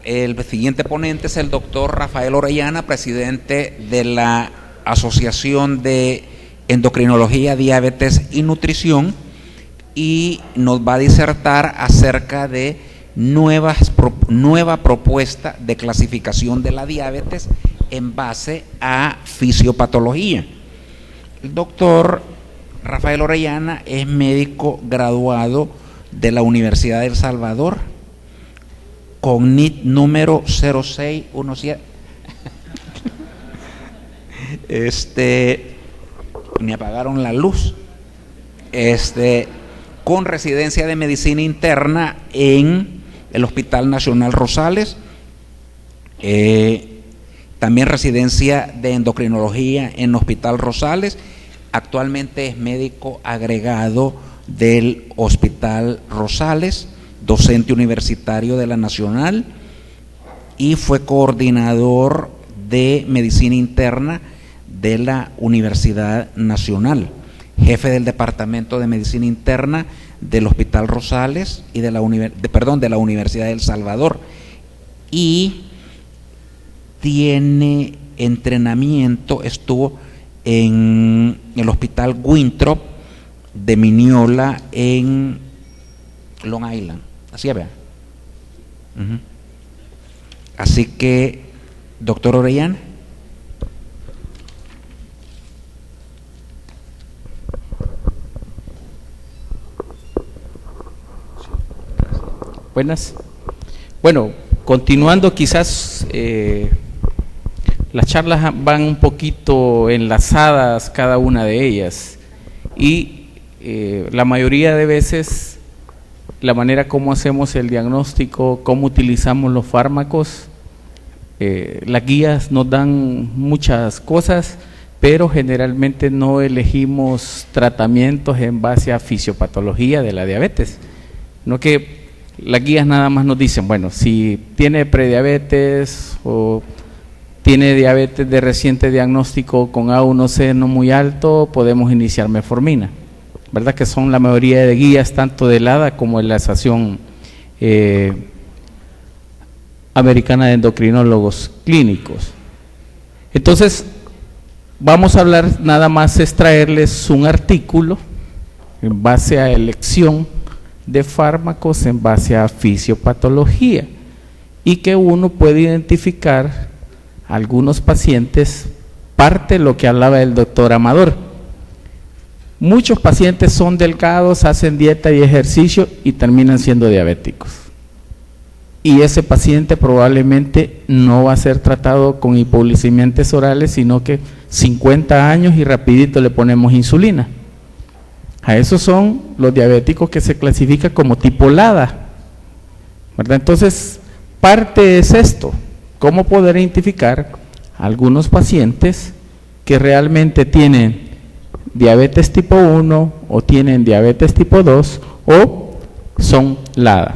El siguiente ponente es el doctor Rafael Orellana, presidente de la Asociación de Endocrinología, Diabetes y Nutrición, y nos va a disertar acerca de nueva propuesta de clasificación de la diabetes en base a fisiopatología. El doctor Rafael Orellana es médico graduado de la Universidad de El Salvador con NIT número 0617. Me apagaron la luz. Con residencia de medicina interna en el Hospital Nacional Rosales, también residencia de endocrinología en Hospital Rosales. Actualmente es médico agregado del Hospital Rosales, docente universitario de la Nacional, y fue coordinador de medicina interna de la Universidad Nacional, jefe del Departamento de Medicina Interna del Hospital Rosales y de la Universidad de El Salvador, y tiene entrenamiento, estuvo en el Hospital Winthrop de Mineola en Long Island, así es, ¿verdad? Así que, doctor Orellana. Buenas. Bueno, continuando quizás las charlas van un poquito enlazadas cada una de ellas, y la mayoría de veces la manera como hacemos el diagnóstico, cómo utilizamos los fármacos, las guías nos dan muchas cosas, pero generalmente no elegimos tratamientos en base a fisiopatología de la diabetes, no que las guías nada más nos dicen, bueno, si tiene prediabetes o tiene diabetes de reciente diagnóstico con A1C no muy alto, podemos iniciar metformina, ¿verdad? Que son la mayoría de guías, tanto del ADA como de la Asociación Americana de Endocrinólogos Clínicos. Entonces, vamos a hablar, nada más es traerles un artículo en base a elección de fármacos en base a fisiopatología, y que uno puede identificar algunos pacientes, parte de lo que hablaba el doctor Amador. Muchos pacientes son delgados, hacen dieta y ejercicio y terminan siendo diabéticos, y ese paciente probablemente no va a ser tratado con hipoglicemiantes orales, sino que 50 años y rapidito le ponemos insulina. A esos son los diabéticos que se clasifica como tipo LADA, ¿verdad? Entonces, parte es esto, cómo poder identificar algunos pacientes que realmente tienen diabetes tipo 1 o tienen diabetes tipo 2 o son LADA.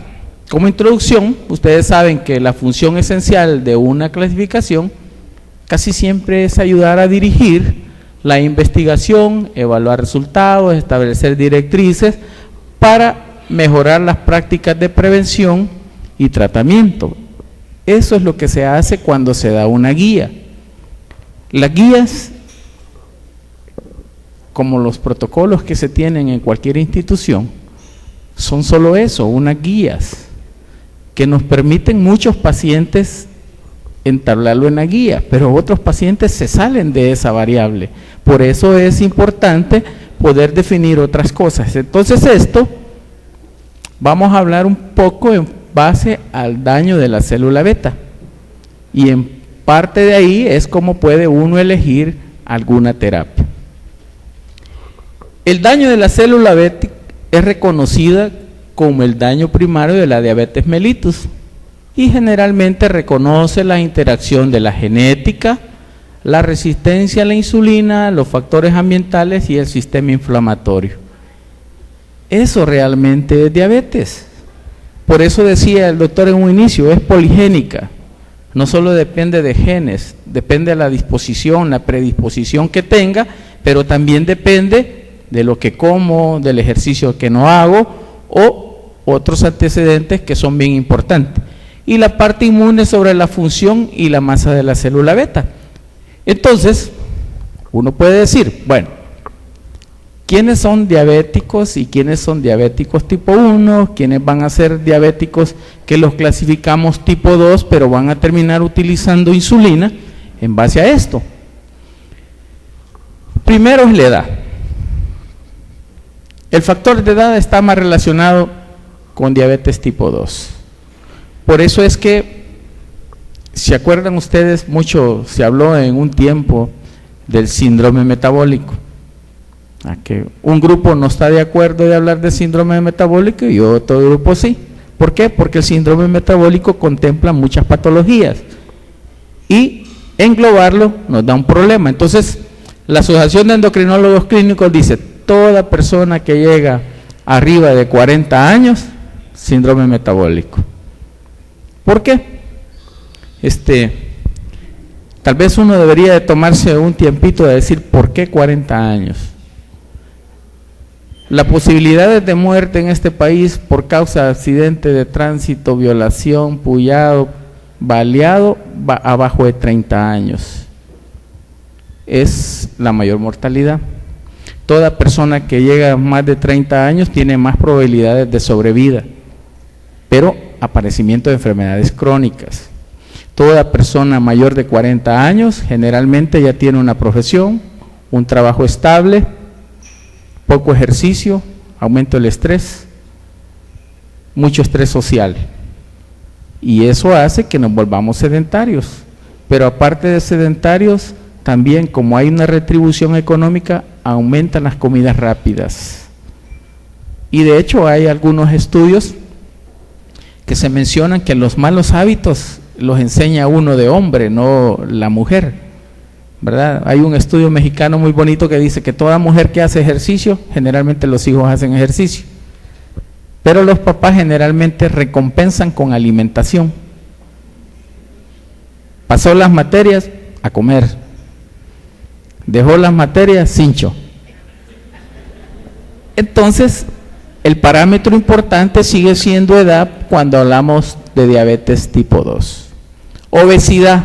Como introducción, ustedes saben que la función esencial de una clasificación casi siempre es ayudar a dirigir la investigación, evaluar resultados, establecer directrices para mejorar las prácticas de prevención y tratamiento. Eso es lo que se hace cuando se da una guía. Las guías, como los protocolos que se tienen en cualquier institución, son solo eso, unas guías que nos permiten muchos pacientes entablarlo en la guía, pero otros pacientes se salen de esa variable. Por eso es importante poder definir otras cosas. Entonces esto, vamos a hablar un poco en base al daño de la célula beta, y en parte de ahí es cómo puede uno elegir alguna terapia. El daño de la célula beta es reconocida como el daño primario de la diabetes mellitus, y generalmente reconoce la interacción de la genética, la resistencia a la insulina, los factores ambientales y el sistema inflamatorio. Eso realmente es diabetes. Por eso decía el doctor en un inicio, es poligénica. No solo depende de genes, depende de la disposición, la predisposición que tenga, pero también depende de lo que como, del ejercicio que no hago o otros antecedentes que son bien importantes. y la parte inmune sobre la función y la masa de la célula beta. Entonces, uno puede decir, bueno, ¿quiénes son diabéticos y quiénes son diabéticos tipo 1? ¿Quiénes van a ser diabéticos que los clasificamos tipo 2, pero van a terminar utilizando insulina en base a esto? Primero es la edad. El factor de edad está más relacionado con diabetes tipo 2. Por eso es que, ¿se acuerdan ustedes? Mucho se habló en un tiempo del síndrome metabólico. A que un grupo no está de acuerdo de hablar de síndrome metabólico y otro grupo sí. ¿Por qué? Porque el síndrome metabólico contempla muchas patologías y englobarlo nos da un problema. Entonces, la Asociación de Endocrinólogos Clínicos dice, toda persona que llega arriba de 40 años, síndrome metabólico. ¿Por qué? Tal vez uno debería de tomarse un tiempito de decir, ¿por qué 40 años? Las posibilidades de muerte en este país por causa de accidente de tránsito, violación, pullado, baleado, va abajo de 30 años. Es la mayor mortalidad. Toda persona que llega a más de 30 años tiene más probabilidades de sobrevida, pero aparecimiento de enfermedades crónicas. Toda persona mayor de 40 años generalmente ya tiene una profesión, un trabajo estable, poco ejercicio, aumento del estrés, mucho estrés social. Y eso hace que nos volvamos sedentarios. Pero aparte de sedentarios, también como hay una retribución económica, aumentan las comidas rápidas. Y de hecho hay algunos estudios que se mencionan que los malos hábitos los enseña uno de hombre, no la mujer, ¿verdad? Hay un estudio mexicano muy bonito que dice que toda mujer que hace ejercicio, generalmente los hijos hacen ejercicio, pero los papás generalmente recompensan con alimentación. Pasó las materias, a comer. Dejó las materias, cincho. Entonces, el parámetro importante sigue siendo edad cuando hablamos de diabetes tipo 2. Obesidad.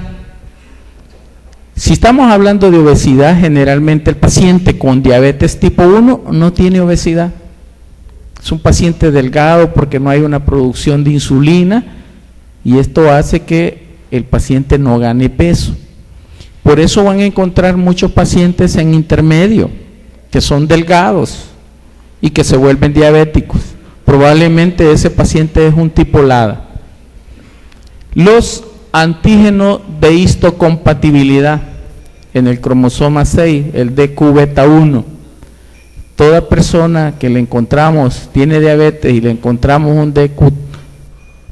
Si estamos hablando de obesidad, generalmente el paciente con diabetes tipo 1 no tiene obesidad. Es un paciente delgado porque no hay una producción de insulina y esto hace que el paciente no gane peso. Por eso van a encontrar muchos pacientes en intermedio que son delgados y que se vuelven diabéticos. Probablemente ese paciente es un tipo LADA. Los antígenos de histocompatibilidad en el cromosoma 6, el DQ beta 1. Toda persona que le encontramos tiene diabetes y le encontramos un DQ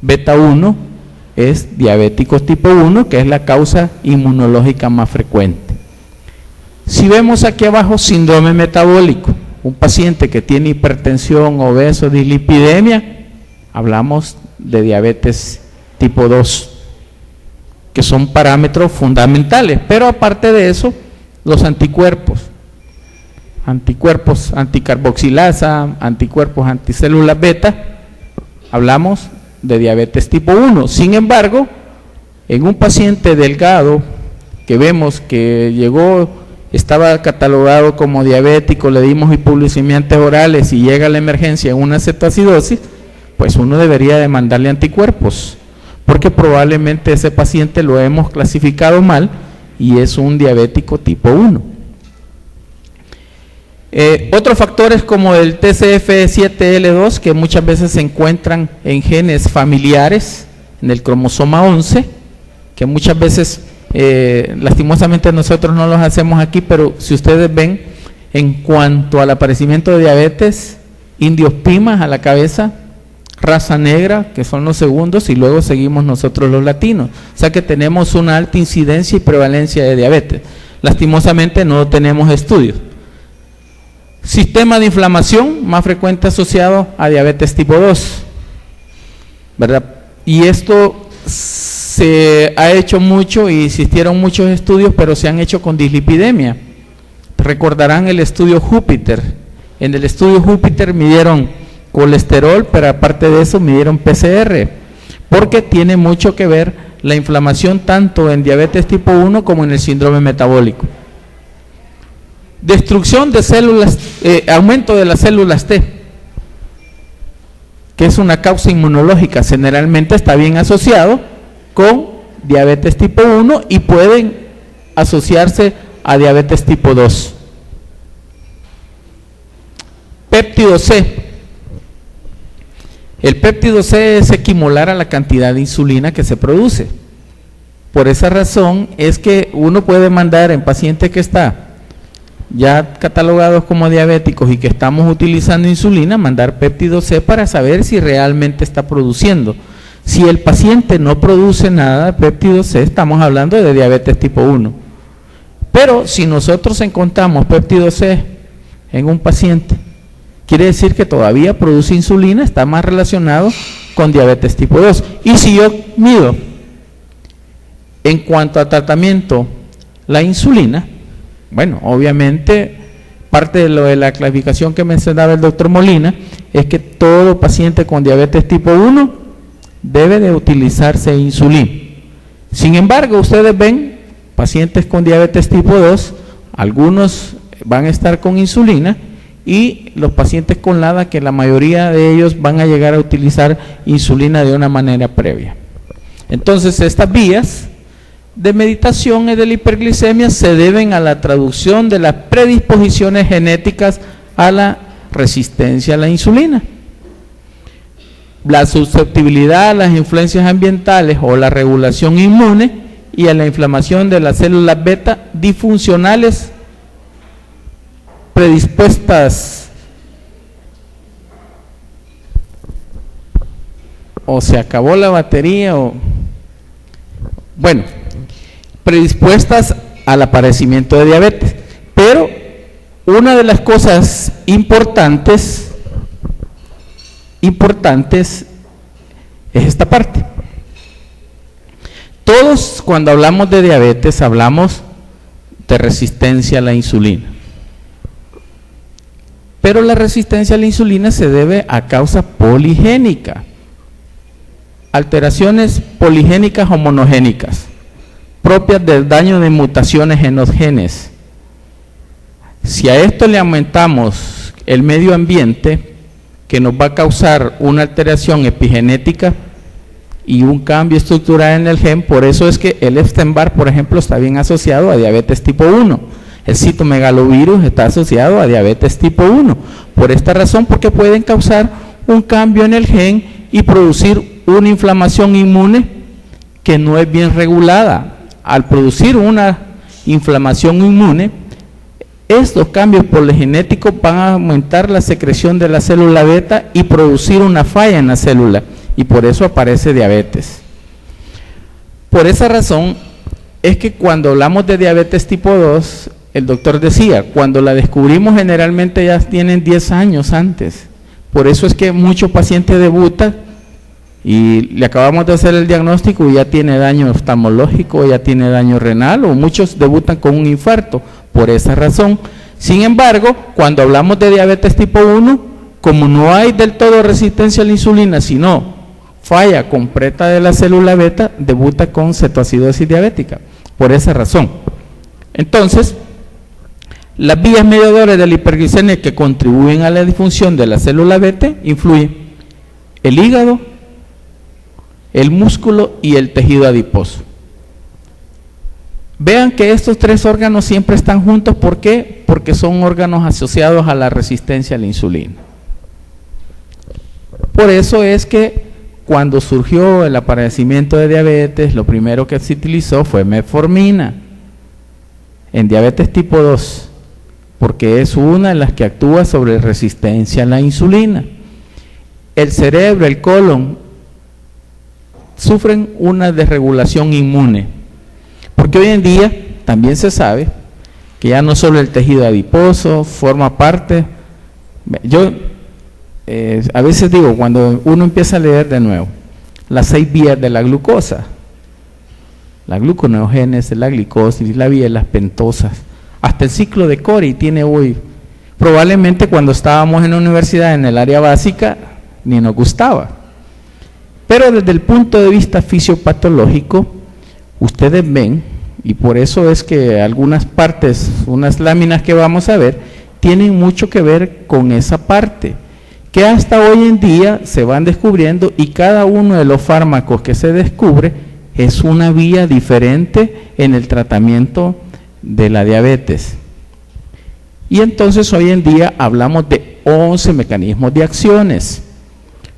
beta 1 es diabético tipo 1, que es la causa inmunológica más frecuente. Si vemos aquí abajo síndrome metabólico, un paciente que tiene hipertensión, obeso, dislipidemia, hablamos de diabetes tipo 2, que son parámetros fundamentales, pero aparte de eso, los anticuerpos anticarboxilasa, anticuerpos anticélulas beta, hablamos de diabetes tipo 1. Sin embargo, en un paciente delgado que vemos que llegó, estaba catalogado como diabético, le dimos hipoglucemiantes orales y llega a la emergencia en una cetoacidosis, pues uno debería de mandarle anticuerpos, porque probablemente ese paciente lo hemos clasificado mal y es un diabético tipo 1. Otros factores como el TCF7L2, que muchas veces se encuentran en genes familiares, en el cromosoma 11, que muchas veces lastimosamente nosotros no los hacemos aquí, pero si ustedes ven, en cuanto al aparecimiento de diabetes, indios pimas a la cabeza, raza negra, que son los segundos, y luego seguimos nosotros los latinos. O sea que tenemos una alta incidencia y prevalencia de diabetes. Lastimosamente no tenemos estudios. Sistema de inflamación más frecuente asociado a diabetes tipo 2, ¿verdad? Y esto se ha hecho mucho y existieron muchos estudios, pero se han hecho con dislipidemia. Recordarán el estudio Júpiter. En el estudio Júpiter midieron colesterol, pero aparte de eso midieron PCR. porque tiene mucho que ver la inflamación tanto en diabetes tipo 1 como en el síndrome metabólico. Destrucción de células, aumento de las células T, que es una causa inmunológica, generalmente está bien asociado con diabetes tipo 1 y pueden asociarse a diabetes tipo 2. Péptido C. El péptido C es equimolar a la cantidad de insulina que se produce. Por esa razón es que uno puede mandar en pacientes que está ya catalogados como diabéticos y que estamos utilizando insulina, mandar péptido C para saber si realmente está produciendo. Si el paciente no produce nada de péptido C, estamos hablando de diabetes tipo 1. Pero si nosotros encontramos péptido C en un paciente, quiere decir que todavía produce insulina, está más relacionado con diabetes tipo 2. Y si yo mido en cuanto a tratamiento la insulina, bueno, obviamente parte de lo de la clasificación que mencionaba el doctor Molina es que todo paciente con diabetes tipo 1 debe de utilizarse insulina. Sin embargo, ustedes ven pacientes con diabetes tipo 2, algunos van a estar con insulina, y los pacientes con LADA, que la mayoría de ellos van a llegar a utilizar insulina de una manera previa. Entonces, estas vías de meditación y de la hiperglicemia se deben a la traducción de las predisposiciones genéticas a la resistencia a la insulina. La susceptibilidad a las influencias ambientales o la regulación inmune y a la inflamación de las células beta disfuncionales predispuestas, o se acabó la batería, o bueno, predispuestas al aparecimiento de diabetes. Pero una de las cosas importantes es esta parte. Todos, cuando hablamos de diabetes, hablamos de resistencia a la insulina. Pero la resistencia a la insulina se debe a causa poligénica, alteraciones poligénicas o monogénicas, propias del daño de mutaciones en los genes. Si a esto le aumentamos el medio ambiente, que nos va a causar una alteración epigenética y un cambio estructural en el gen, por eso es que el Epstein-Barr, por ejemplo, está bien asociado a diabetes tipo 1. El citomegalovirus está asociado a diabetes tipo 1. Por esta razón, porque pueden causar un cambio en el gen y producir una inflamación inmune que no es bien regulada. Al producir una inflamación inmune, estos cambios poligenéticos van a aumentar la secreción de la célula beta y producir una falla en la célula, y por eso aparece diabetes. Por esa razón es que cuando hablamos de diabetes tipo 2, el doctor decía, cuando la descubrimos generalmente ya tienen 10 años antes. Por eso es que muchos pacientes debutan y le acabamos de hacer el diagnóstico y ya tiene daño oftalmológico, ya tiene daño renal, o muchos debutan con un infarto, por esa razón. Sin embargo, cuando hablamos de diabetes tipo 1, como no hay del todo resistencia a la insulina, sino falla completa de la célula beta, debuta con cetoacidosis diabética, por esa razón. Entonces, las vías mediadoras de la hiperglicemia que contribuyen a la disfunción de la célula beta influyen el hígado, el músculo y el tejido adiposo. Vean que estos tres órganos siempre están juntos. ¿Por qué? Porque son órganos asociados a la resistencia a la insulina. Por eso es que cuando surgió el aparecimiento de diabetes, lo primero que se utilizó fue metformina en diabetes tipo 2, porque es una de las que actúa sobre resistencia a la insulina. El cerebro, el colon, sufren una desregulación inmune, porque hoy en día también se sabe que ya no solo el tejido adiposo forma parte. Yo a veces digo, cuando uno empieza a leer de nuevo las 6 vías de la glucosa, la gluconeogénesis, la glicosis, la vía de las pentosas, hasta el ciclo de Cori tiene hoy. Probablemente cuando estábamos en la universidad, en el área básica, ni nos gustaba. Pero desde el punto de vista fisiopatológico, ustedes ven, y por eso es que algunas partes, unas láminas que vamos a ver, tienen mucho que ver con esa parte, que hasta hoy en día se van descubriendo, y cada uno de los fármacos que se descubre es una vía diferente en el tratamiento de la diabetes. Y entonces hoy en día hablamos de 11 mecanismos de acciones,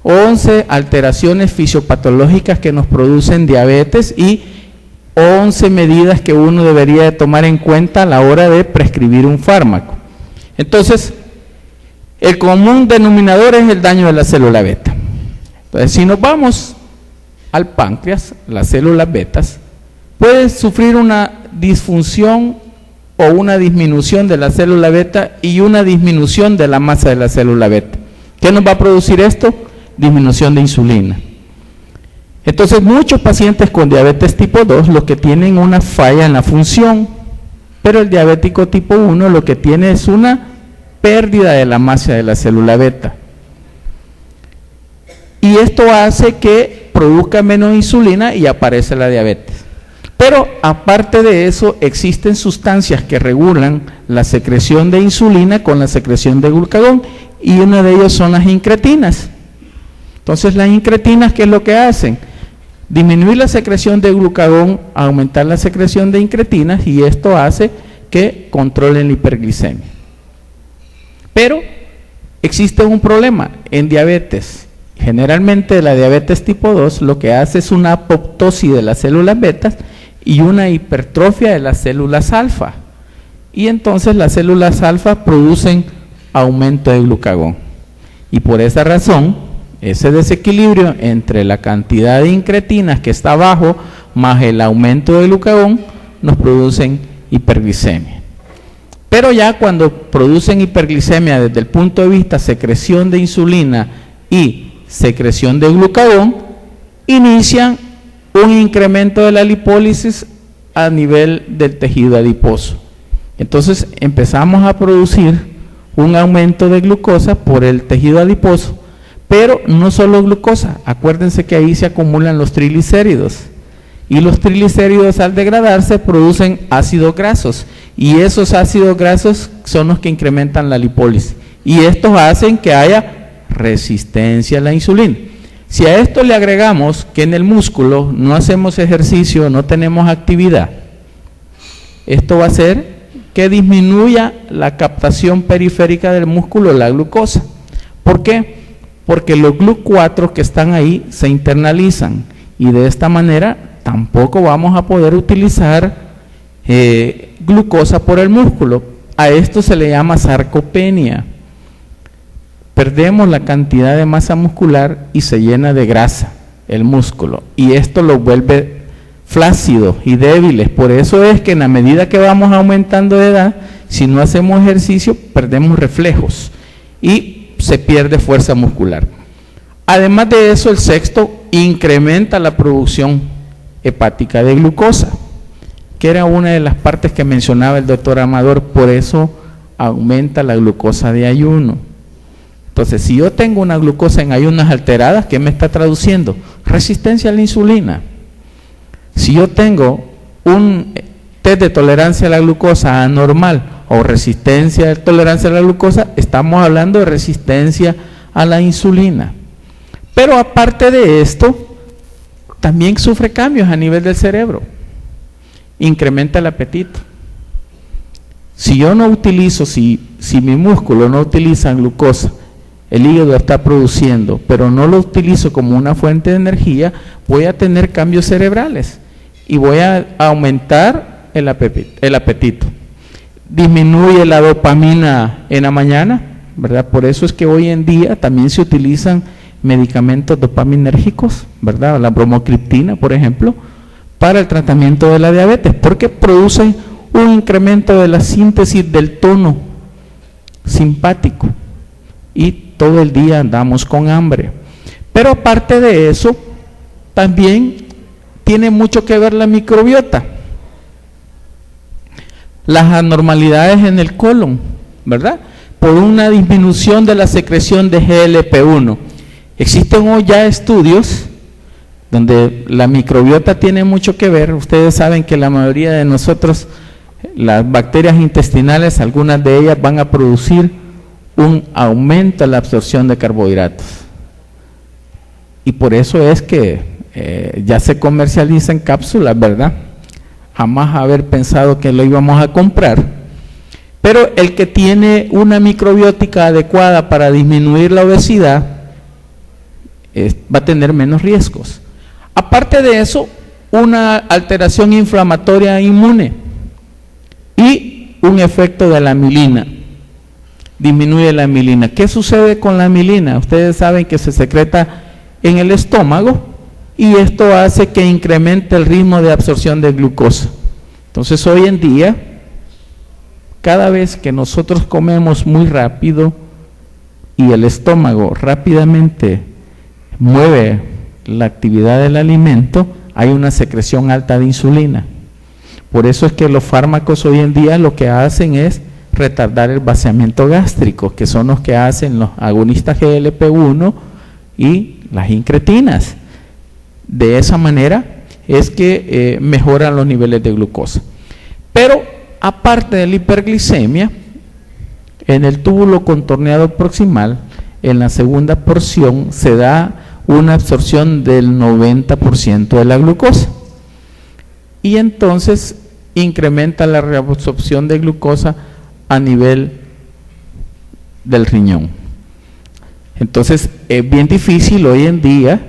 11 alteraciones fisiopatológicas que nos producen diabetes y 11 medidas que uno debería de tomar en cuenta a la hora de prescribir un fármaco. Entonces, el común denominador es el daño de la célula beta. Entonces, si nos vamos al páncreas, las células betas, puede sufrir una disfunción o una disminución de la célula beta y una disminución de la masa de la célula beta. ¿Qué nos va a producir esto? Disminución de insulina. Entonces, muchos pacientes con diabetes tipo 2 lo que tienen una falla en la función, pero el diabético tipo 1 lo que tiene es una pérdida de la masa de la célula beta. Y esto hace que produzca menos insulina y aparece la diabetes. Pero aparte de eso, existen sustancias que regulan la secreción de insulina con la secreción de glucagón, y una de ellas son las incretinas. Entonces, las incretinas, ¿qué es lo que hacen? Disminuir la secreción de glucagón, aumentar la secreción de incretinas, y esto hace que controlen la hiperglicemia. Pero existe un problema en diabetes. Generalmente la diabetes tipo 2 lo que hace es una apoptosis de las células betas y una hipertrofia de las células alfa. Y entonces las células alfa producen aumento de glucagón. Y por esa razón, ese desequilibrio entre la cantidad de incretinas que está bajo más el aumento de glucagón nos producen hiperglicemia. Pero ya cuando producen hiperglicemia desde el punto de vista secreción de insulina y secreción de glucagón, inician un incremento de la lipólisis a nivel del tejido adiposo. Entonces empezamos a producir un aumento de glucosa por el tejido adiposo, pero no solo glucosa, acuérdense que ahí se acumulan los triglicéridos, y los triglicéridos al degradarse producen ácidos grasos, y esos ácidos grasos son los que incrementan la lipólisis, y estos hacen que haya resistencia a la insulina. Si a esto le agregamos que en el músculo no hacemos ejercicio, no tenemos actividad, esto va a hacer que disminuya la captación periférica del músculo de la glucosa. ¿Por qué? Porque los GLUT4 que están ahí se internalizan, y de esta manera tampoco vamos a poder utilizar glucosa por el músculo. A esto se le llama sarcopenia. Perdemos la cantidad de masa muscular y se llena de grasa el músculo, y esto lo vuelve flácidos y débiles. Por eso es que en la medida que vamos aumentando de edad, si no hacemos ejercicio, perdemos reflejos y se pierde fuerza muscular. Además de eso, el sexto incrementa la producción hepática de glucosa, que era una de las partes que mencionaba el doctor Amador. Por eso aumenta la glucosa de ayuno. Entonces, si yo tengo una glucosa en ayunas alteradas, ¿qué me está traduciendo? Resistencia a la insulina. Si yo tengo un test de tolerancia a la glucosa anormal o resistencia de tolerancia a la glucosa, estamos hablando de resistencia a la insulina. Pero aparte de esto, también sufre cambios a nivel del cerebro. Incrementa el apetito. Si yo no utilizo, si mi músculo no utiliza glucosa, el hígado está produciendo, pero no lo utilizo como una fuente de energía, voy a tener cambios cerebrales y voy a aumentar el apetito. Disminuye la dopamina en la mañana, ¿verdad? Por eso es que hoy en día también se utilizan medicamentos dopaminérgicos, ¿verdad? La bromocriptina, por ejemplo, para el tratamiento de la diabetes, porque producen un incremento de la síntesis del tono simpático y todo el día andamos con hambre. Pero aparte de eso, también tiene mucho que ver la microbiota, las anormalidades en el colon, ¿verdad? Por una disminución de la secreción de GLP-1. Existen hoy ya estudios donde la microbiota tiene mucho que ver. Ustedes saben que la mayoría de nosotros, las bacterias intestinales, algunas de ellas van a producir un aumento en la absorción de carbohidratos. Y por eso es que ya se comercializan cápsulas, ¿verdad? Jamás haber pensado que lo íbamos a comprar. Pero el que tiene una microbiótica adecuada para disminuir la obesidad va a tener menos riesgos. Aparte de eso, una alteración inflamatoria inmune y un efecto de la amilina. Disminuye la amilina. ¿Qué sucede con la amilina? Ustedes saben que se secreta en el estómago y esto hace que incremente el ritmo de absorción de glucosa. Entonces, hoy en día, cada vez que nosotros comemos muy rápido y el estómago rápidamente mueve la actividad del alimento, hay una secreción alta de insulina. Por eso es que los fármacos hoy en día lo que hacen es retardar el vaciamiento gástrico, que son los que hacen los agonistas GLP-1 y las incretinas. De esa manera es que mejoran los niveles de glucosa. Pero aparte de la hiperglicemia, en el túbulo contorneado proximal, en la segunda porción se da una absorción del 90% de la glucosa y entonces incrementa la reabsorción de glucosa a nivel del riñón. Entonces es bien difícil hoy en día,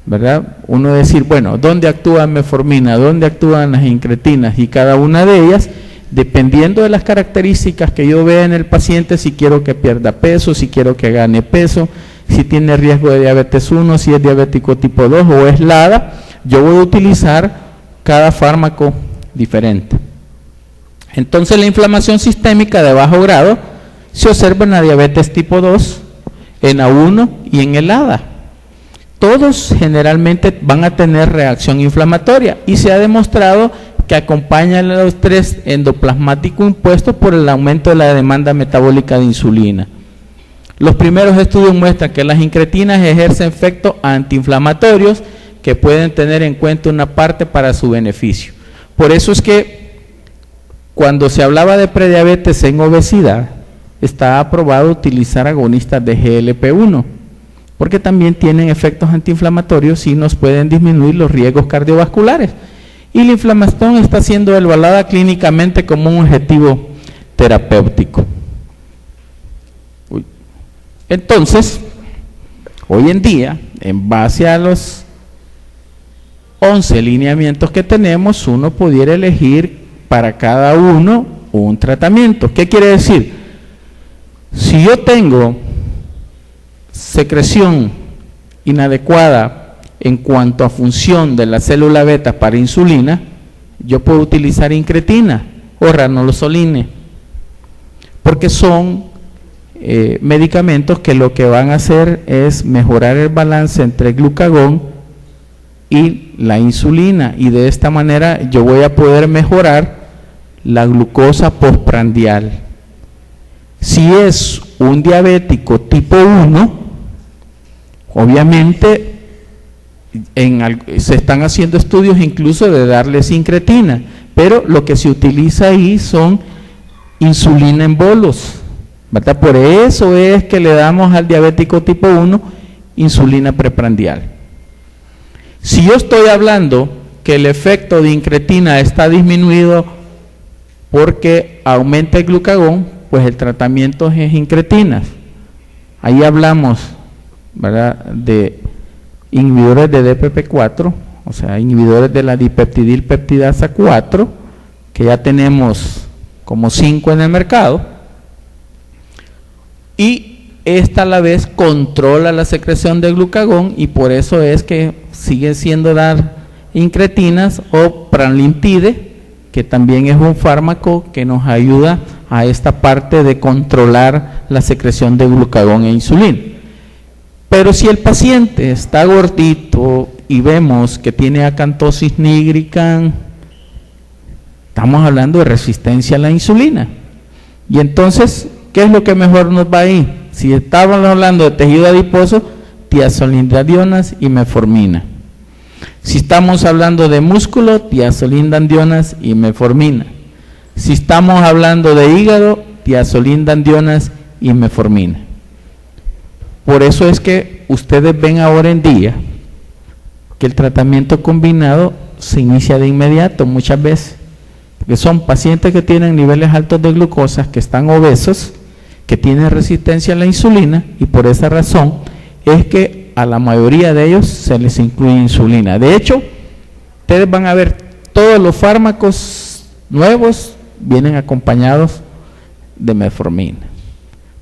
¿verdad? Uno decir, bueno, ¿dónde actúa metformina? ¿Dónde actúan las incretinas? Y cada una de ellas, dependiendo de las características que yo vea en el paciente, si quiero que pierda peso, si quiero que gane peso, si tiene riesgo de diabetes 1, si es diabético tipo 2 o es LADA, yo voy a utilizar cada fármaco diferente. Entonces la inflamación sistémica de bajo grado se observa en la diabetes tipo 2, en A1 y en el LADA. Todos generalmente van a tener reacción inflamatoria y se ha demostrado que acompañan el estrés endoplasmático impuesto por el aumento de la demanda metabólica de insulina. Los primeros estudios muestran que las incretinas ejercen efectos antiinflamatorios que pueden tener en cuenta una parte para su beneficio. Por eso es que cuando se hablaba de prediabetes en obesidad, está aprobado utilizar agonistas de GLP-1, porque también tienen efectos antiinflamatorios y nos pueden disminuir los riesgos cardiovasculares. Y la inflamación está siendo evaluada clínicamente como un objetivo terapéutico. Entonces, hoy en día, en base a los 11 lineamientos que tenemos, uno pudiera elegir para cada uno un tratamiento. ¿Qué quiere decir? Si yo tengo secreción inadecuada en cuanto a función de la célula beta para insulina, yo puedo utilizar incretina o ranolazolina, porque son medicamentos que lo que van a hacer es mejorar el balance entre el glucagón y la insulina, y de esta manera yo voy a poder mejorar la glucosa postprandial. Si es un diabético tipo 1, obviamente se están haciendo estudios incluso de darles incretina, pero lo que se utiliza ahí son insulina en bolos, ¿verdad? Por eso es que le damos al diabético tipo 1 insulina preprandial. Si yo estoy hablando que el efecto de incretina está disminuido porque aumenta el glucagón, pues el tratamiento es incretinas. Ahí hablamos, ¿verdad?, de inhibidores de DPP4, o sea, inhibidores de la dipeptidilpeptidasa 4, que ya tenemos como 5 en el mercado, y esta a la vez controla la secreción de glucagón, y por eso es que sigue siendo dar incretinas o pranlintide, que también es un fármaco que nos ayuda a esta parte de controlar la secreción de glucagón e insulina. Pero si el paciente está gordito y vemos que tiene acantosis nigricans, estamos hablando de resistencia a la insulina. Y entonces, ¿qué es lo que mejor nos va ahí? Si estamos hablando de tejido adiposo, tiazolindradionas y metformina. Si estamos hablando de músculo, tiazolindandionas y metformina. Si estamos hablando de hígado, tiazolindandionas y metformina. Por eso es que ustedes ven ahora en día que el tratamiento combinado se inicia de inmediato muchas veces, porque son pacientes que tienen niveles altos de glucosa, que están obesos, que tienen resistencia a la insulina, y por esa razón es que a la mayoría de ellos se les incluye insulina. De hecho, ustedes van a ver todos los fármacos nuevos vienen acompañados de metformina,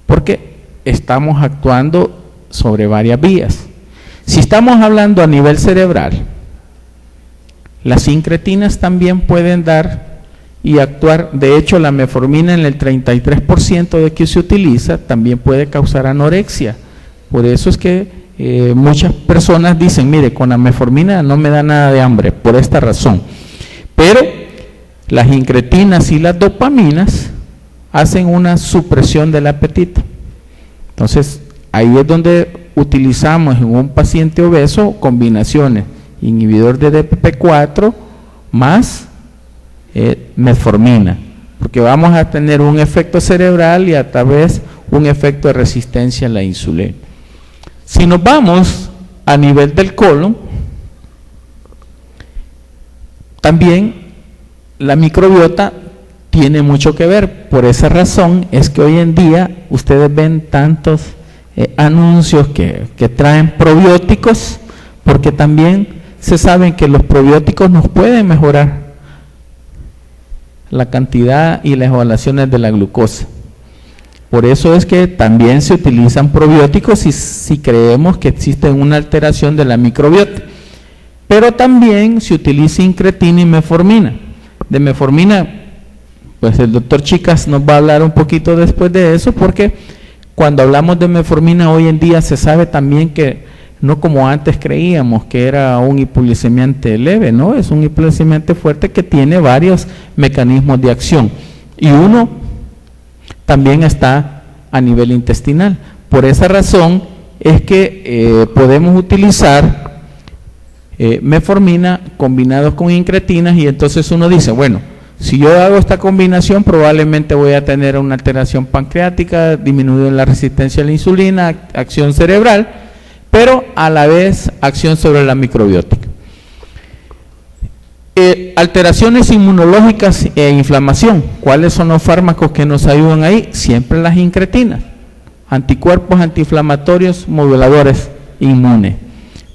porque estamos actuando sobre varias vías. Si estamos hablando a nivel cerebral, las incretinas también pueden dar y actuar. De hecho, la metformina en el 33% de que se utiliza también puede causar anorexia. Por eso es que muchas personas dicen, mire, con la metformina no me da nada de hambre, por esta razón. Pero las incretinas y las dopaminas hacen una supresión del apetito. Entonces, ahí es donde utilizamos en un paciente obeso combinaciones, inhibidor de DPP4 más metformina, porque vamos a tener un efecto cerebral y a través un efecto de resistencia a la insulina. Si nos vamos a nivel del colon, también la microbiota tiene mucho que ver. Por esa razón es que hoy en día ustedes ven tantos anuncios que traen probióticos, porque también se sabe que los probióticos nos pueden mejorar la cantidad y las evaluaciones de la glucosa. Por eso es que también se utilizan probióticos si creemos que existe una alteración de la microbiota. Pero también se utiliza incretina y metformina. De metformina, pues el doctor Chicas nos va a hablar un poquito después de eso, porque cuando hablamos de metformina hoy en día se sabe también que no como antes creíamos que era un hipoglicemiante leve, no, es un hipoglicemiante fuerte que tiene varios mecanismos de acción, y uno también está a nivel intestinal. Por esa razón es que podemos utilizar metformina combinados con incretinas, y entonces uno dice, bueno, si yo hago esta combinación probablemente voy a tener una alteración pancreática, disminuido en la resistencia a la insulina, acción cerebral, pero a la vez acción sobre la microbiótica. Alteraciones inmunológicas e inflamación. ¿Cuáles son los fármacos que nos ayudan ahí? Siempre las incretinas, anticuerpos antiinflamatorios, moduladores inmunes.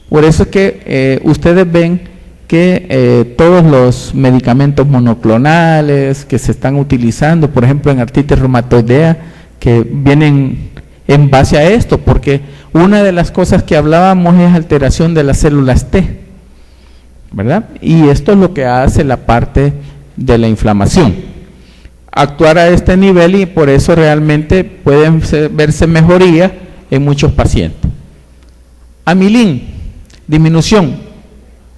Por eso es que ustedes ven que todos los medicamentos monoclonales que se están utilizando, por ejemplo en artritis reumatoidea, que vienen en base a esto, porque una de las cosas que hablábamos es alteración de las células T, ¿verdad? Y esto es lo que hace la parte de la inflamación. Actuar a este nivel, y por eso realmente pueden verse mejoría en muchos pacientes. Amilin, disminución.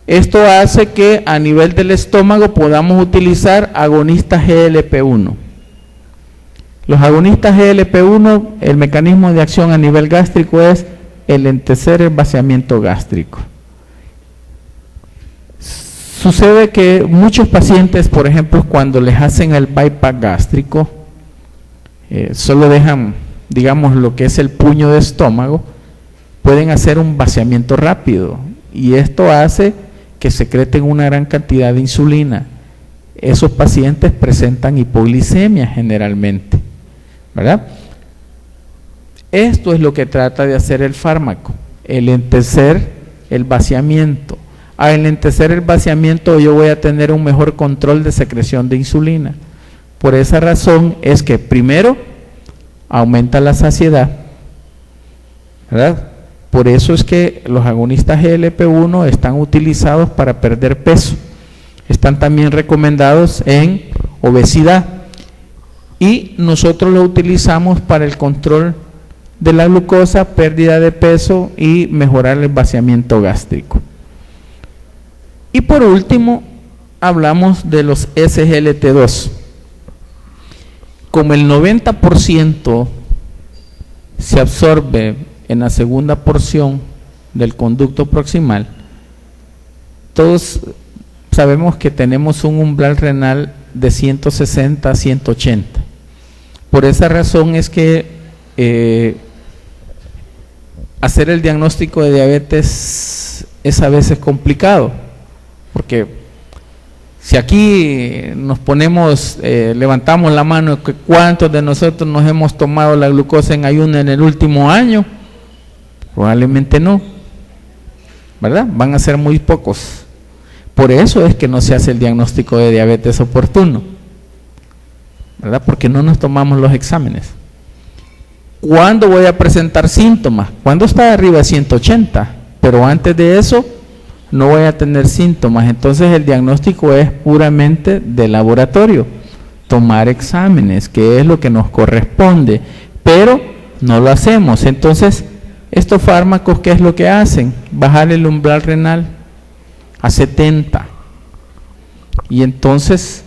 Esto hace que a nivel del estómago podamos utilizar agonistas GLP-1. Los agonistas GLP-1, el mecanismo de acción a nivel gástrico es el entecer el vaciamiento gástrico. Sucede que muchos pacientes, por ejemplo, cuando les hacen el bypass gástrico, solo dejan, digamos, lo que es el puño de estómago, pueden hacer un vaciamiento rápido, y esto hace que secreten una gran cantidad de insulina. Esos pacientes presentan hipoglicemia generalmente, ¿verdad? Esto es lo que trata de hacer el fármaco, el entecer el vaciamiento. Al entecer el vaciamiento yo voy a tener un mejor control de secreción de insulina. Por esa razón es que primero aumenta la saciedad, ¿verdad? Por eso es que los agonistas GLP-1 están utilizados para perder peso. Están también recomendados en obesidad, y nosotros lo utilizamos para el control de la glucosa, pérdida de peso y mejorar el vaciamiento gástrico. Y por último, hablamos de los SGLT2. Como el 90% se absorbe en la segunda porción del conducto proximal, todos sabemos que tenemos un umbral renal de 160 a 180. Por esa razón es que hacer el diagnóstico de diabetes es a veces complicado, porque si aquí nos ponemos, levantamos la mano, ¿cuántos de nosotros nos hemos tomado la glucosa en ayuno en el último año? Probablemente no, ¿verdad? Van a ser muy pocos. Por eso es que no se hace el diagnóstico de diabetes oportuno, ¿verdad? Porque no nos tomamos los exámenes. ¿Cuándo voy a presentar síntomas? Cuando está arriba de 180, pero antes de eso no voy a tener síntomas. Entonces el diagnóstico es puramente de laboratorio, tomar exámenes, que es lo que nos corresponde, pero no lo hacemos. Entonces estos fármacos, ¿qué es lo que hacen? Bajar el umbral renal a 70, y entonces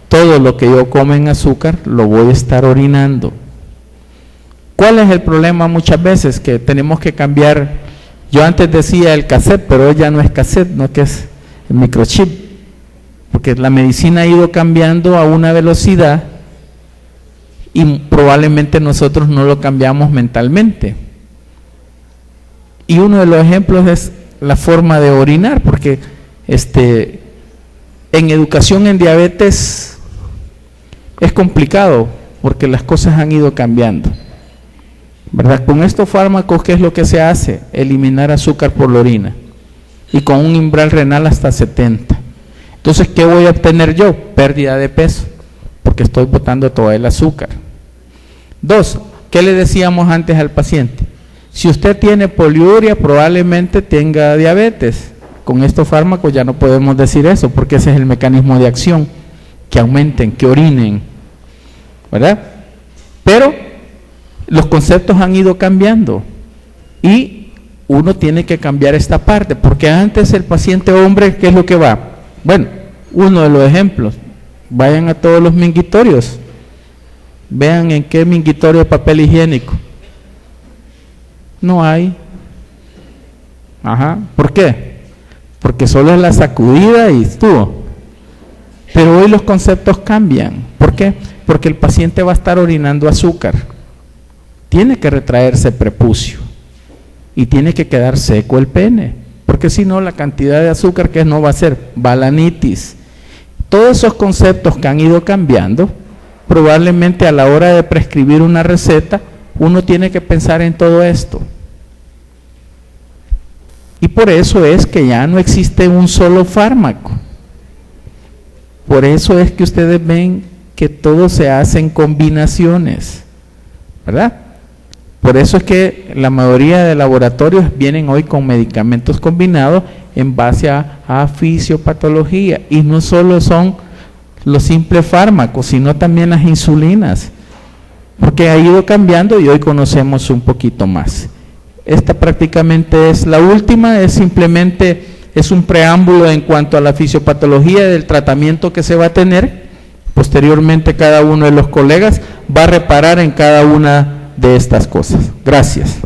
todo lo que yo como en azúcar lo voy a estar orinando. ¿Cuál es el problema muchas veces? Que tenemos que cambiar. Yo antes decía el cassette, pero hoy ya no es cassette, no, que es el microchip, porque la medicina ha ido cambiando a una velocidad y probablemente nosotros no lo cambiamos mentalmente. Y uno de los ejemplos es la forma de orinar, porque en educación en diabetes es complicado, porque las cosas han ido cambiando, ¿verdad? Con estos fármacos, ¿qué es lo que se hace? Eliminar azúcar por la orina, y con un umbral renal hasta 70. Entonces, ¿qué voy a obtener yo? Pérdida de peso, porque estoy botando todo el azúcar. 2, ¿qué le decíamos antes al paciente? Si usted tiene poliuria, probablemente tenga diabetes. Con estos fármacos ya no podemos decir eso, porque ese es el mecanismo de acción, que aumenten, que orinen, ¿verdad? Pero los conceptos han ido cambiando y uno tiene que cambiar esta parte, porque antes el paciente hombre, ¿qué es lo que va? Bueno, uno de los ejemplos, vayan a todos los mingitorios, vean en qué mingitorio de papel higiénico. No hay. Ajá. ¿Por qué? Porque solo es la sacudida y estuvo. Pero hoy los conceptos cambian. ¿Por qué? Porque el paciente va a estar orinando azúcar. Tiene que retraerse prepucio y tiene que quedar seco el pene, porque si no la cantidad de azúcar que no va a ser balanitis. Todos esos conceptos que han ido cambiando, probablemente a la hora de prescribir una receta, uno tiene que pensar en todo esto. Y por eso es que ya no existe un solo fármaco. Por eso es que ustedes ven que todo se hace en combinaciones, ¿verdad? Por eso es que la mayoría de laboratorios vienen hoy con medicamentos combinados en base a fisiopatología, y no solo son los simples fármacos, sino también las insulinas, porque ha ido cambiando y hoy conocemos un poquito más. Esta prácticamente es la última, es simplemente un preámbulo en cuanto a la fisiopatología del tratamiento que se va a tener. Posteriormente cada uno de los colegas va a reparar en cada una de estas cosas. Gracias.